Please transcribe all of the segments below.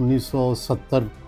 1970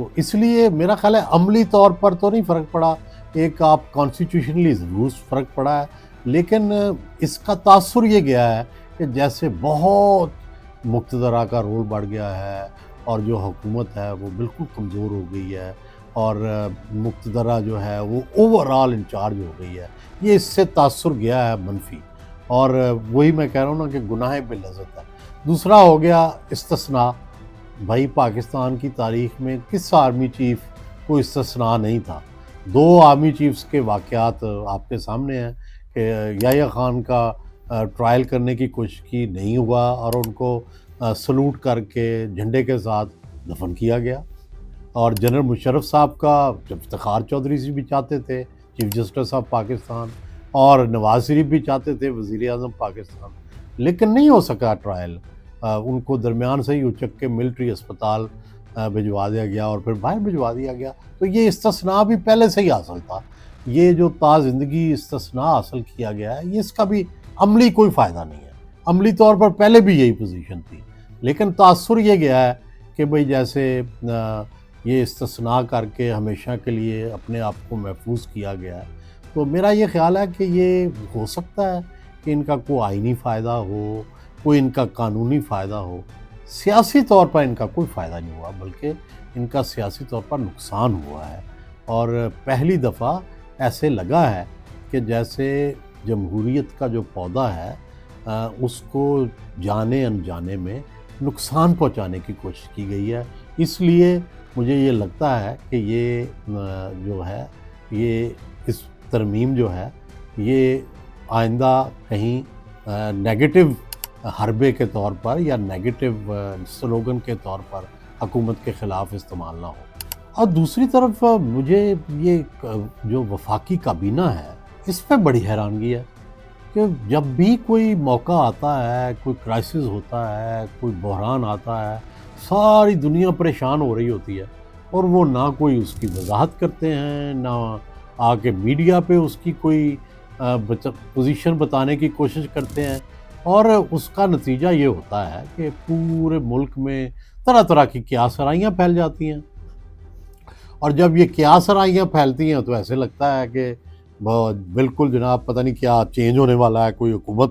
تو اس لیے میرا خیال ہے عملی طور پر تو نہیں فرق پڑا، ایک آپ کانسٹیٹیوشنلی ضرور فرق پڑا ہے، لیکن اس کا تاثر یہ گیا ہے کہ جیسے بہت مقتدرہ کا رول بڑھ گیا ہے اور جو حکومت ہے وہ بالکل کمزور ہو گئی ہے، اور مقتدرہ جو ہے وہ اوور آل انچارج ہو گئی ہے، یہ اس سے تاثر گیا ہے منفی، اور وہی میں کہہ رہا ہوں نا کہ گناہ باللذت ہے۔ دوسرا ہو گیا استثناء، بھائی پاکستان کی تاریخ میں کس آرمی چیف کو استثناء نہیں تھا؟ دو آرمی چیفز کے واقعات آپ کے سامنے ہیں کہ یحییٰ خان کا ٹرائل کرنے کی کوشش کی، نہیں ہوا، اور ان کو سلوٹ کر کے جھنڈے کے ساتھ دفن کیا گیا، اور جنرل مشرف صاحب کا جب افتخار چودھری سے بھی چاہتے تھے چیف جسٹس آف پاکستان، اور نواز شریف بھی چاہتے تھے وزیر اعظم پاکستان، لیکن نہیں ہو سکا ٹرائل، ان کو درمیان سے ہی اچک کے ملٹری اسپتال بھجوا دیا گیا اور پھر باہر بھجوا دیا گیا۔ تو یہ استثناء بھی پہلے سے ہی حاصل تھا، یہ جو تا زندگی استثناء حاصل کیا گیا ہے، یہ اس کا بھی عملی کوئی فائدہ نہیں ہے، عملی طور پر پہلے بھی یہی پوزیشن تھی، لیکن تاثر یہ گیا ہے کہ بھئی جیسے یہ استثناء کر کے ہمیشہ کے لیے اپنے آپ کو محفوظ کیا گیا ہے۔ تو میرا یہ خیال ہے کہ یہ ہو سکتا ہے کہ ان کا کوئی آئینی فائدہ ہو، کوئی ان کا قانونی فائدہ ہو، سیاسی طور پر ان کا کوئی فائدہ نہیں ہوا، بلکہ ان کا سیاسی طور پر نقصان ہوا ہے، اور پہلی دفعہ ایسے لگا ہے کہ جیسے جمہوریت کا جو پودا ہے اس کو جانے انجانے میں نقصان پہنچانے کی کوشش کی گئی ہے۔ اس لیے مجھے یہ لگتا ہے کہ یہ جو ہے، یہ اس ترمیم جو ہے یہ آئندہ کہیں نیگیٹو حربے کے طور پر یا نیگیٹو سلوگن کے طور پر حکومت کے خلاف استعمال نہ ہو۔ اور دوسری طرف مجھے یہ جو وفاقی کابینہ ہے اس پہ بڑی حیرانگی ہے کہ جب بھی کوئی موقع آتا ہے، کوئی کرائسس ہوتا ہے، کوئی بحران آتا ہے، ساری دنیا پریشان ہو رہی ہوتی ہے، اور وہ نہ کوئی اس کی وضاحت کرتے ہیں، نہ آ کے میڈیا پہ اس کی کوئی پوزیشن بتانے کی کوشش کرتے ہیں، اور اس کا نتیجہ یہ ہوتا ہے کہ پورے ملک میں طرح طرح کی قیاس آرائیاں پھیل جاتی ہیں، اور جب یہ قیاس آرائیاں پھیلتی ہیں تو ایسے لگتا ہے کہ بالکل جناب پتہ نہیں کیا چینج ہونے والا ہے، کوئی حکومت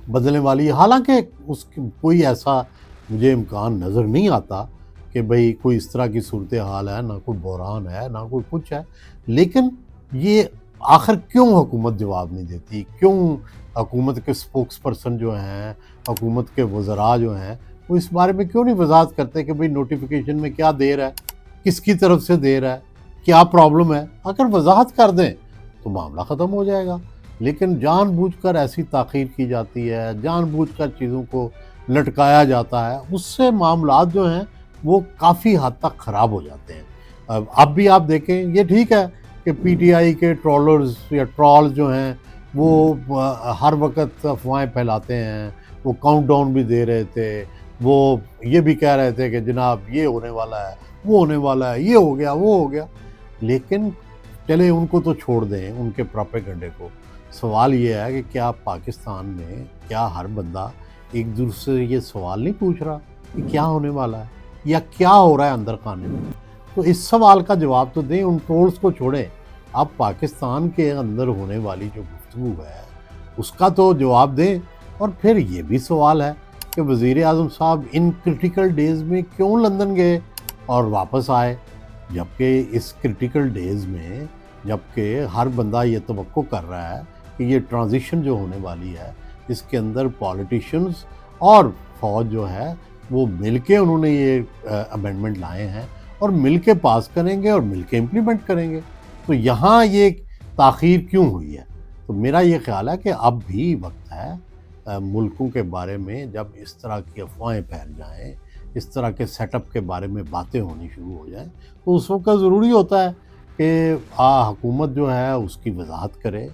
بدلنے والی ہے، حالانکہ اس کی کوئی ایسا مجھے امکان نظر نہیں آتا کہ بھئی کوئی اس طرح کی صورتحال ہے، نہ کوئی بحران ہے، نہ کوئی کچھ ہے، لیکن یہ آخر کیوں حکومت جواب نہیں دیتی؟ کیوں حکومت کے سپوکس پرسن جو ہیں، حکومت کے وزراء جو ہیں، وہ اس بارے میں کیوں نہیں وضاحت کرتے کہ بھئی نوٹیفیکیشن میں کیا دیر ہے، کس کی طرف سے دیر ہے، کیا پرابلم ہے؟ اگر وضاحت کر دیں تو معاملہ ختم ہو جائے گا، لیکن جان بوجھ کر ایسی تاخیر کی جاتی ہے، جان بوجھ کر چیزوں کو لٹکایا جاتا ہے، اس سے معاملات جو ہیں وہ کافی حد تک خراب ہو جاتے ہیں۔ اب بھی آپ دیکھیں، یہ ٹھیک ہے کہ پی ٹی آئی کے ٹرولرز یا ٹرولز جو ہیں وہ ہر وقت افواہیں پھیلاتے ہیں، وہ کاؤنٹ ڈاؤن بھی دے رہے تھے، وہ یہ بھی کہہ رہے تھے کہ جناب یہ ہونے والا ہے، وہ ہونے والا ہے، یہ ہو گیا، وہ ہو گیا، لیکن چلیں ان کو تو چھوڑ دیں، ان کے پراپیگنڈے کو۔ سوال یہ ہے کہ کیا پاکستان میں کیا ہر بندہ ایک دوسرے سے یہ سوال نہیں پوچھ رہا کہ کیا ہونے والا ہے یا کیا ہو رہا ہے اندر خانے میں؟ تو اس سوال کا جواب تو دیں، ان ٹرولز کو چھوڑیں، اب پاکستان کے اندر ہونے والی جو گفتگو ہے اس کا تو جواب دیں۔ اور پھر یہ بھی سوال ہے کہ وزیر اعظم صاحب ان کرٹیکل ڈیز میں کیوں لندن گئے اور واپس آئے، جبکہ اس کرٹیکل ڈیز میں، جبکہ ہر بندہ یہ توقع کر رہا ہے کہ یہ ٹرانزیشن جو ہونے والی ہے اس کے اندر پولیٹیشنز اور فوج جو ہے وہ مل کے انہوں نے یہ امینڈمنٹ لائے ہیں اور مل کے پاس کریں گے اور مل کے امپلیمنٹ کریں گے، تو یہاں یہ تاخیر کیوں ہوئی ہے؟ تو میرا یہ خیال ہے کہ اب بھی وقت ہے ملکوں کے بارے میں جب اس طرح کی افواہیں پھیل جائیں، اس طرح کے سیٹ اپ کے بارے میں باتیں ہونی شروع ہو جائیں، تو اس وقت ضروری ہوتا ہے کہ حکومت جو ہے اس کی وضاحت کرے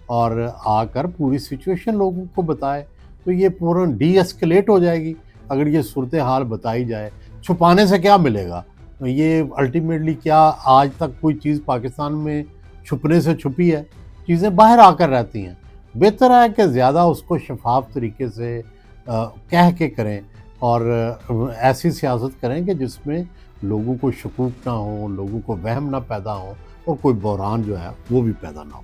اور آ کر پوری سچویشن لوگوں کو بتائے، تو یہ فوراً ڈی ایسکلیٹ ہو جائے گی اگر یہ صورتحال بتائی جائے۔ چھپانے سے کیا ملے گا؟ یہ الٹیمیٹلی کیا آج تک کوئی چیز پاکستان میں چھپنے سے چھپی ہے؟ چیزیں باہر آ کر رہتی ہیں، بہتر ہے کہ زیادہ اس کو شفاف طریقے سے کہہ کے کریں اور ایسی سیاست کریں کہ جس میں لوگوں کو شکوک نہ ہو، لوگوں کو وہم نہ پیدا ہو اور کوئی بحران جو ہے وہ بھی پیدا نہ ہو۔